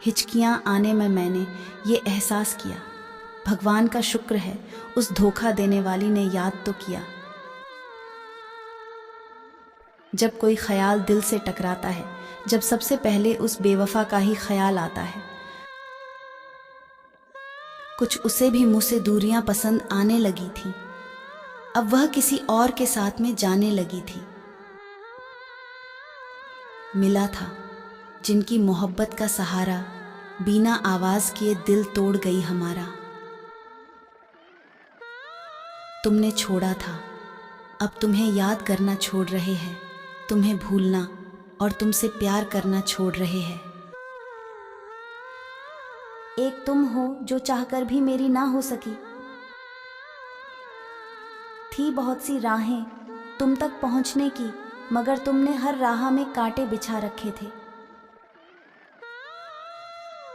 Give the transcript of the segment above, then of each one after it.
हिचकियाँ आने में मैंने ये एहसास किया, भगवान का शुक्र है उस धोखा देने वाली ने याद तो किया। जब कोई ख्याल दिल से टकराता है, जब सबसे पहले उस बेवफा का ही ख्याल आता है। कुछ उसे भी मुझसे दूरियां पसंद आने लगी थी, अब वह किसी और के साथ में जाने लगी थी। मिला था जिनकी मोहब्बत का सहारा बिना आवाज किए दिल तोड़ गई हमारा। तुमने छोड़ा था, अब तुम्हें याद करना छोड़ रहे हैं, तुम्हें भूलना और तुमसे प्यार करना छोड़ रहे हैं। एक तुम हो जो चाहकर भी मेरी ना हो सकी, थी बहुत सी राहें तुम तक पहुंचने की, मगर तुमने हर राह में कांटे बिछा रखे थे।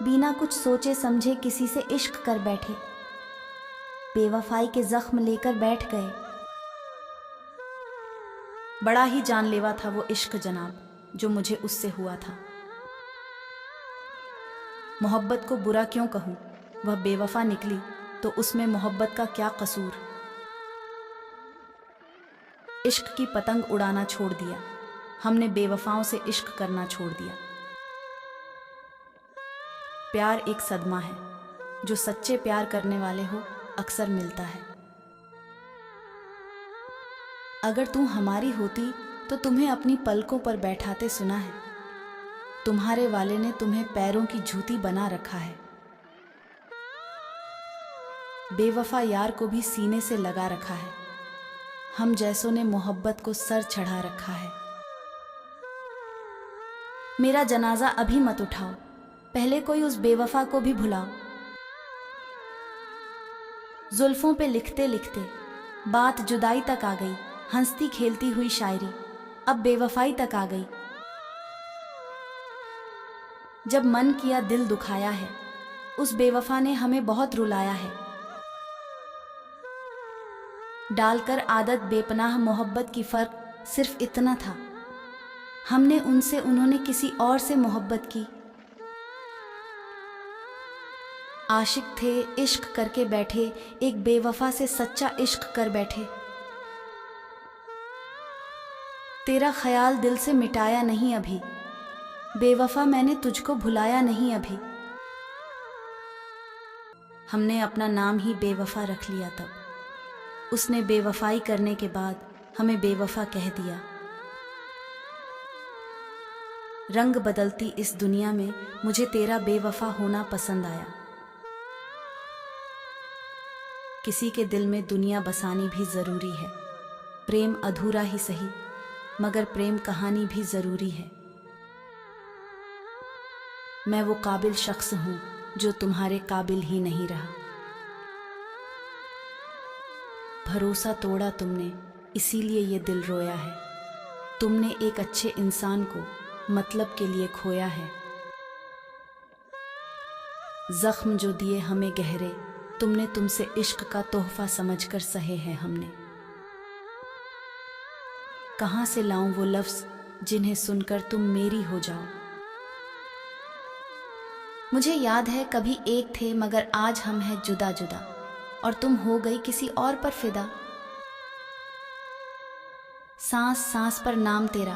बिना कुछ सोचे समझे किसी से इश्क कर बैठे, बेवफाई के जख्म लेकर बैठ गए। बड़ा ही जानलेवा था वो इश्क जनाब, जो मुझे उससे हुआ था। मोहब्बत को बुरा क्यों कहूँ, वह बेवफा निकली तो उसमें मोहब्बत का क्या कसूर। इश्क की पतंग उड़ाना छोड़ दिया, हमने बेवफाओं से इश्क करना छोड़ दिया। प्यार एक सदमा है, जो सच्चे प्यार करने वाले हो अक्सर मिलता है। अगर तू हमारी होती तो तुम्हें अपनी पलकों पर बैठाते सुना है, तुम्हारे वाले ने तुम्हें पैरों की जूती बना रखा है। बेवफा यार को भी सीने से लगा रखा है, हम जैसों ने मोहब्बत को सर चढ़ा रखा है। मेरा जनाजा अभी मत उठाओ, पहले कोई उस बेवफा को भी भुलाओ। जुल्फों पे लिखते लिखते बात जुदाई तक आ गई, हंसती खेलती हुई शायरी अब बेवफाई तक आ गई। जब मन किया दिल दुखाया है, उस बेवफा ने हमें बहुत रुलाया है। डालकर आदत बेपनाह मोहब्बत की फर्क सिर्फ इतना था, हमने उनसे, उन्होंने किसी और से मोहब्बत की। आशिक थे, इश्क करके बैठे, एक बेवफा से सच्चा इश्क कर बैठे। तेरा ख्याल दिल से मिटाया नहीं अभी, बेवफा मैंने तुझको भुलाया नहीं अभी। हमने अपना नाम ही बेवफा रख लिया तब, उसने बेवफाई करने के बाद हमें बेवफा कह दिया। रंग बदलती इस दुनिया में मुझे तेरा बेवफा होना पसंद आया। किसी के दिल में दुनिया बसानी भी ज़रूरी है, प्रेम अधूरा ही सही मगर प्रेम कहानी भी ज़रूरी है। मैं वो काबिल शख्स हूँ जो तुम्हारे काबिल ही नहीं रहा। भरोसा तोड़ा तुमने, इसीलिए ये दिल रोया है। तुमने एक अच्छे इंसान को मतलब के लिए खोया है। जख्म जो दिए हमें गहरे, तुमने तुमसे इश्क का तोहफा समझकर सहे हैं हमने। कहाँ से लाऊं वो लफ्ज़ जिन्हें सुनकर तुम मेरी हो जाओ। मुझे याद है कभी एक थे मगर आज हम हैं जुदा जुदा, और तुम हो गई किसी और पर फिदा। सांस सांस पर नाम तेरा,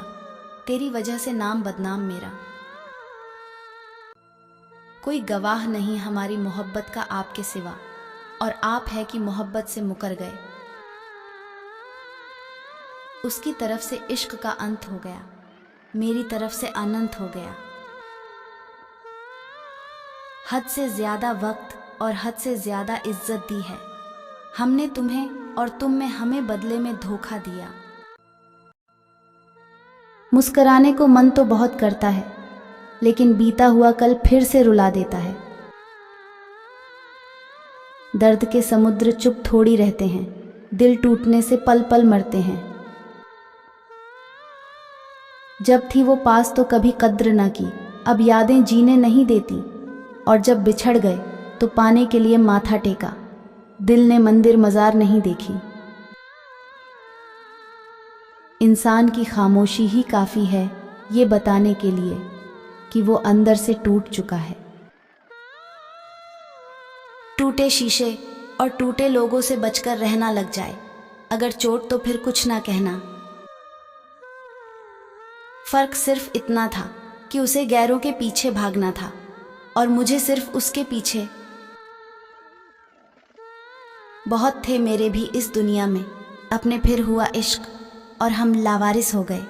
तेरी वजह से नाम बदनाम मेरा। कोई गवाह नहीं हमारी मोहब्बत का आपके सिवा, और आप है कि मोहब्बत से मुकर गए। उसकी तरफ से इश्क का अंत हो गया, मेरी तरफ से अनंत हो गया। हद से ज़्यादा वक्त और हद से ज़्यादा इज्जत दी है हमने तुम्हें, और तुम में हमें बदले में धोखा दिया। मुस्कराने को मन तो बहुत करता है, लेकिन बीता हुआ कल फिर से रुला देता है। दर्द के समुद्र चुप थोड़ी रहते हैं, दिल टूटने से पल पल मरते हैं। जब थी वो पास तो कभी कद्र न की, अब यादें जीने नहीं देती। और जब बिछड़ गए तो पाने के लिए माथा टेका, दिल ने मंदिर मजार नहीं देखी। इंसान की खामोशी ही काफ़ी है ये बताने के लिए कि वो अंदर से टूट चुका है। टूटे शीशे और टूटे लोगों से बचकर रहना लग जाए, अगर चोट तो फिर कुछ ना कहना। फर्क सिर्फ इतना था कि उसे गैरों के पीछे भागना था और मुझे सिर्फ उसके पीछे। बहुत थे मेरे भी इस दुनिया में अपने, फिर हुआ इश्क और हम लावारिस हो गए।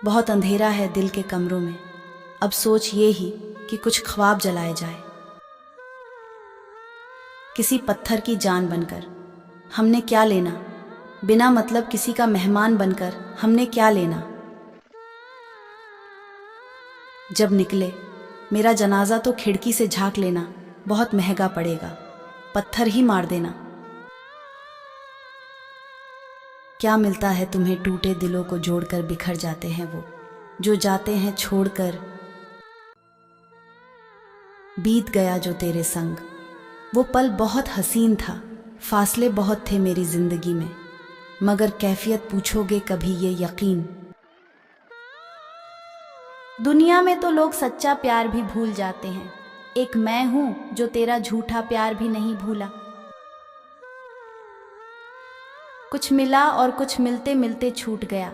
बहुत अंधेरा है दिल के कमरों में, अब सोच ये ही कि कुछ ख्वाब जलाए जाए। किसी पत्थर की जान बनकर हमने क्या लेना, बिना मतलब किसी का मेहमान बनकर हमने क्या लेना। जब निकले मेरा जनाजा तो खिड़की से झांक लेना, बहुत महंगा पड़ेगा, पत्थर ही मार देना। क्या मिलता है तुम्हें टूटे दिलों को जोड़कर, बिखर जाते हैं वो जो जाते हैं छोड़कर। बीत गया जो तेरे संग वो पल बहुत हसीन था, फासले बहुत थे मेरी जिंदगी में, मगर कैफियत पूछोगे कभी ये यकीन। दुनिया में तो लोग सच्चा प्यार भी भूल जाते हैं, एक मैं हूं जो तेरा झूठा प्यार भी नहीं भूला। कुछ मिला और कुछ मिलते मिलते छूट गया,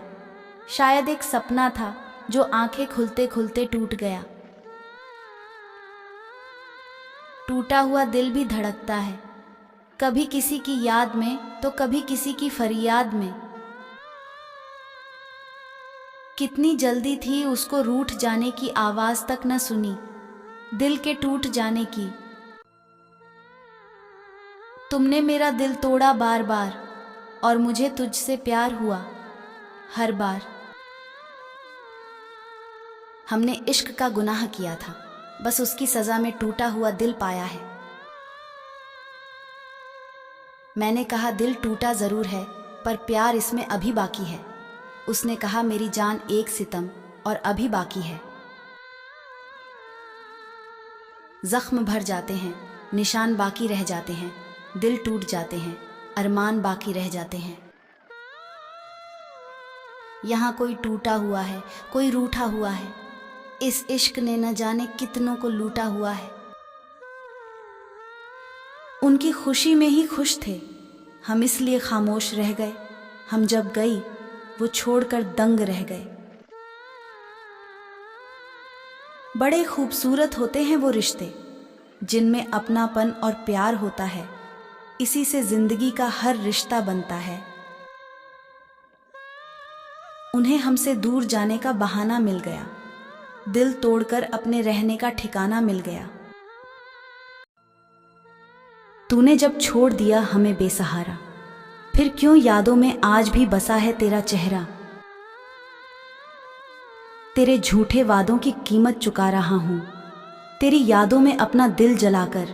शायद एक सपना था जो आंखें खुलते खुलते टूट गया। टूटा हुआ दिल भी धड़कता है, कभी किसी की याद में तो कभी किसी की फरियाद में। कितनी जल्दी थी उसको रूठ जाने की, आवाज तक न सुनी दिल के टूट जाने की। तुमने मेरा दिल तोड़ा बार बार और मुझे तुझसे प्यार हुआ हर बार। हमने इश्क का गुनाह किया था, बस उसकी सजा में टूटा हुआ दिल पाया है। मैंने कहा दिल टूटा जरूर है पर प्यार इसमें अभी बाकी है। उसने कहा मेरी जान एक सितम और अभी बाकी है। जख्म भर जाते हैं, निशान बाकी रह जाते हैं, दिल टूट जाते हैं, अरमान बाकी रह जाते हैं। यहाँ कोई टूटा हुआ है, कोई रूठा हुआ है, इस इश्क ने न जाने कितनों को लूटा हुआ है। उनकी खुशी में ही खुश थे, हम इसलिए खामोश रह गए। हम जब गई वो छोड़कर दंग रह गए। बड़े खूबसूरत होते हैं वो रिश्ते जिनमें अपनापन और प्यार होता है, इसी से जिंदगी का हर रिश्ता बनता है। उन्हें हमसे दूर जाने का बहाना मिल गया, दिल तोड़कर अपने रहने का ठिकाना मिल गया। तूने जब छोड़ दिया हमें बेसहारा, फिर क्यों यादों में आज भी बसा है तेरा चेहरा। तेरे झूठे वादों की कीमत चुका रहा हूं, तेरी यादों में अपना दिल जलाकर।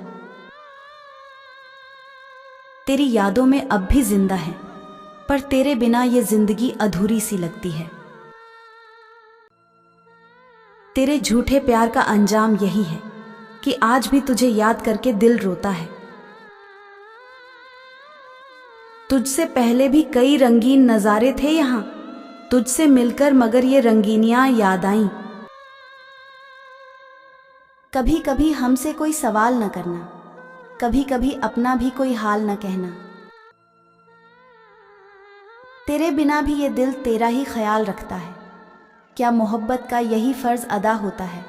तेरी यादों में अब भी जिंदा है, पर तेरे बिना ये जिंदगी अधूरी सी लगती है। तेरे झूठे प्यार का अंजाम यही है कि आज भी तुझे याद करके दिल रोता है। तुझसे पहले भी कई रंगीन नज़ारे थे यहाँ, तुझसे मिलकर मगर ये रंगीनियां याद आईं। कभी कभी हमसे कोई सवाल न करना, कभी कभी अपना भी कोई हाल न कहना। तेरे बिना भी ये दिल तेरा ही ख्याल रखता है, क्या मोहब्बत का यही फर्ज अदा होता है।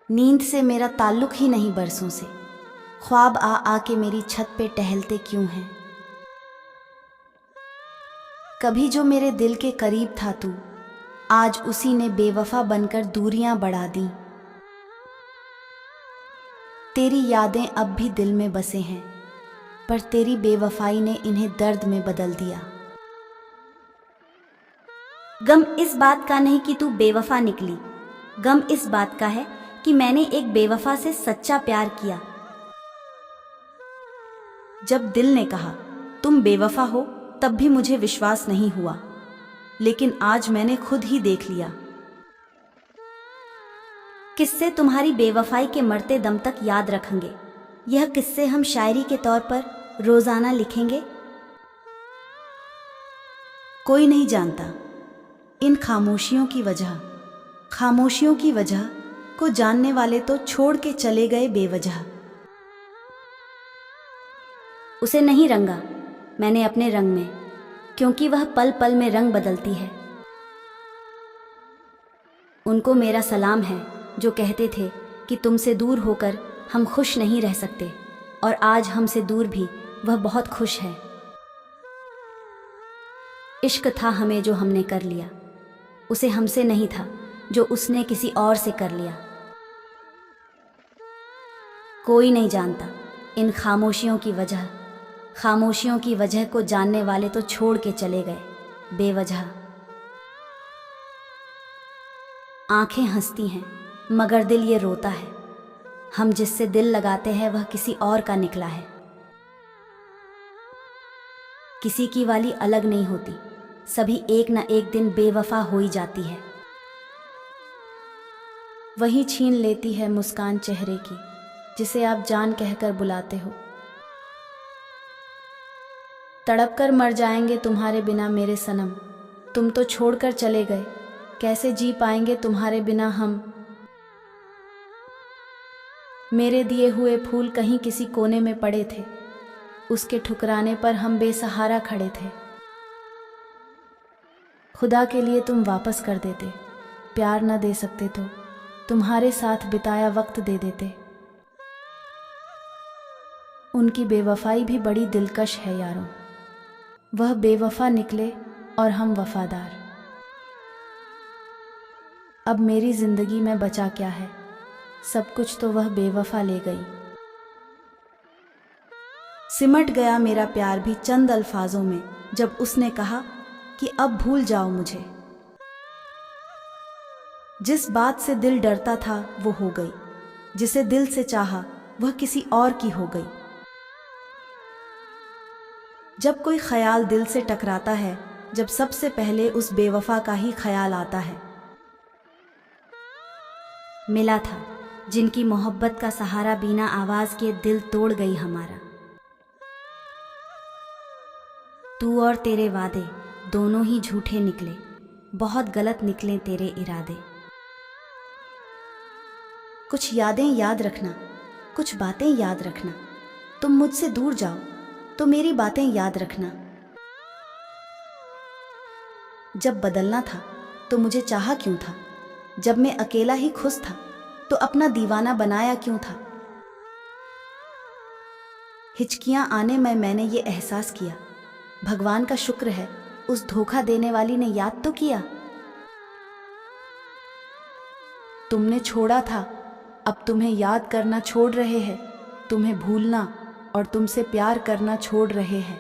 नींद से मेरा ताल्लुक ही नहीं बरसों से, ख्वाब आ आके मेरी छत पे टहलते क्यों हैं। कभी जो मेरे दिल के करीब था तू, आज उसी ने बेवफा बनकर दूरियां बढ़ा दी। तेरी यादें अब भी दिल में बसे हैं, पर तेरी बेवफाई ने इन्हें दर्द में बदल दिया। गम इस बात का नहीं कि तू बेवफा निकली, गम इस बात का है कि मैंने एक बेवफा से सच्चा प्यार किया। जब दिल ने कहा तुम बेवफा हो, तब भी मुझे विश्वास नहीं हुआ, लेकिन आज मैंने खुद ही देख लिया। किस्से तुम्हारी बेवफाई के मरते दम तक याद रखेंगे, यह किस्से हम शायरी के तौर पर रोजाना लिखेंगे। कोई नहीं जानता इन खामोशियों की वजह, खामोशियों की वजह को जानने वाले तो छोड़ के चले गए बेवजह। उसे नहीं रंगा मैंने अपने रंग में, क्योंकि वह पल पल में रंग बदलती है। उनको मेरा सलाम है जो कहते थे कि तुमसे दूर होकर हम खुश नहीं रह सकते, और आज हमसे दूर भी वह बहुत खुश है। इश्क था हमें जो हमने कर लिया, उसे हमसे नहीं था जो उसने किसी और से कर लिया। कोई नहीं जानता इन खामोशियों की वजह, खामोशियों की वजह को जानने वाले तो छोड़ के चले गए बेवजह। आंखें हंसती हैं मगर दिल ये रोता है, हम जिससे दिल लगाते हैं वह किसी और का निकला है। किसी की वाली अलग नहीं होती, सभी एक न एक दिन बेवफा हो ही जाती है। वही छीन लेती है मुस्कान चेहरे की जिसे आप जान कहकर बुलाते हो। तड़प कर मर जाएंगे तुम्हारे बिना मेरे सनम, तुम तो छोड़कर चले गए, कैसे जी पाएंगे तुम्हारे बिना हम। मेरे दिए हुए फूल कहीं किसी कोने में पड़े थे, उसके ठुकराने पर हम बेसहारा खड़े थे। खुदा के लिए तुम वापस कर देते, प्यार न दे सकते तो तुम्हारे साथ बिताया वक्त दे देते। उनकी बेवफाई भी बड़ी दिलकश है यारों, वह बेवफा निकले और हम वफादार। अब मेरी जिंदगी में बचा क्या है, सब कुछ तो वह बेवफा ले गई। सिमट गया मेरा प्यार भी चंद अल्फाजों में जब उसने कहा कि अब भूल जाओ मुझे। जिस बात से दिल डरता था वो हो गई, जिसे दिल से चाहा वह किसी और की हो गई। जब कोई ख्याल दिल से टकराता है, जब सबसे पहले उस बेवफा का ही ख्याल आता है। मिला था जिनकी मोहब्बत का सहारा बिना आवाज के दिल तोड़ गई हमारा। तू और तेरे वादे दोनों ही झूठे निकले, बहुत गलत निकले तेरे इरादे। कुछ यादें याद रखना, कुछ बातें याद रखना, तुम मुझसे दूर जाओ तो मेरी बातें याद रखना। जब बदलना था तो मुझे चाहा क्यों था, जब मैं अकेला ही खुश था तो अपना दीवाना बनाया क्यों था। हिचकियां आने में मैंने ये एहसास किया, भगवान का शुक्र है उस धोखा देने वाली ने याद तो किया। तुमने छोड़ा था, अब तुम्हें याद करना छोड़ रहे हैं, तुम्हें भूलना और तुमसे प्यार करना छोड़ रहे हैं।